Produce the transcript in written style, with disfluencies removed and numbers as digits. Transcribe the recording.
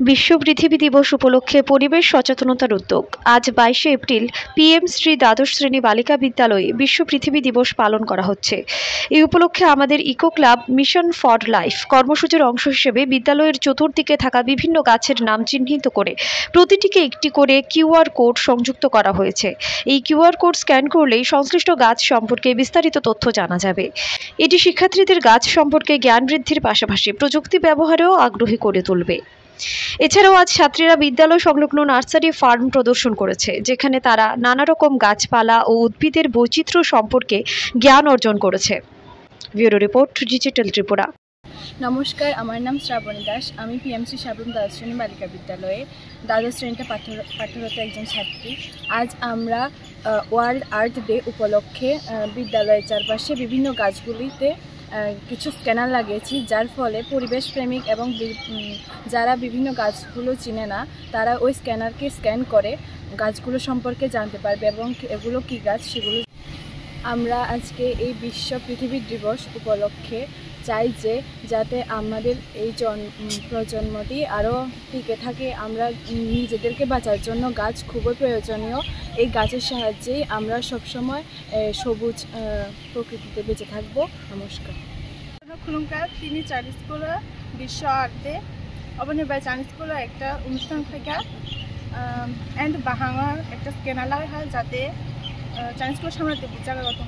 বিশ্ব পৃথিবী দিবস উপলক্ষে পরিবেশ সচেতনতার উদ্যোগ। আজ 22শে এপ্রিল পিএম শ্রী দ্বাদশ শ্রেণী বালিকা বিদ্যালয়ে বিশ্ব পৃথিবী দিবস পালন করা হচ্ছে। এই উপলক্ষে আমাদের eco club mission for life কর্মসূচির অংশ হিসেবে বিদ্যালয়ের চতুর্দিকে থাকা বিভিন্ন গাছের নাম চিহ্নিত করে প্রতিটিকে একটি করে কিউআর কোড সংযুক্ত করা হয়েছে। এই কিউআর কোড স্ক্যান করলেই সংশ্লিষ্ট গাছ সম্পর্কে বিস্তারিত তথ্য জানা যাবে। এটি শিক্ষার্থীদের গাছ সম্পর্কে জ্ঞান বৃদ্ধির পাশাপাশি প্রযুক্তি ব্যবহারেও আগ্রহী করে তুলবে। এছাড়াও আজ ছাত্রীরা বিদ্যালয় সংলগ্ন নার্সারি ফার্ম প্রদর্শন করেছে, যেখানে তারা নানা রকম গাছপালা ও উদ্ভিদের বৈচিত্র্য সম্পর্কে জ্ঞান অর্জন করেছে। Bureau report, digital Tripura. নমস্কার, আমার নাম শ্রাবণী দাস। আমি পিএমসি সাবরুম দ্বাদশ শ্রেণী বালিকা বিদ্যালয়ে দ্বাদশ শ্রেণীতে পাঠরত একজন ছাত্রী। আজ আমরা ওয়ার্ল্ড আর্থ ডে উপলক্ষে বিদ্যালয়ের চারপাশে বিভিন্ন গাছগুলিতে কিছু স্ক্যানার লাগিয়েছি, যার ফলে পরিবেশ প্রেমিক এবং যারা বিভিন্ন গাছগুলো চিনে না তারা ওই স্ক্যানারকে স্ক্যান করে গাছগুলো সম্পর্কে জানতে পারবে এবং এগুলো কী গাছ সেগুলো। আমরা আজকে এই বিশ্ব পৃথিবী দিবস উপলক্ষে চাই যে যাতে আমাদের এই প্রজন্মটি আরও টিকে থাকে। আমরা নিজেদেরকে বাঁচার জন্য গাছ খুবই প্রয়োজনীয়। এই গাছের সাহায্যেই আমরা সবসময় সবুজ প্রকৃতিতে বেঁচে থাকব। নমস্কার। খুলুমকার তিনি চার স্কুল বিশ্ব আর্থে অবনি বাই চার স্কুল একটা অনুষ্ঠান থেকে এন্ড বাহাঙর একটা স্ক্যানার হয় যাতে চার স্কুলের সামনে জায়গাগত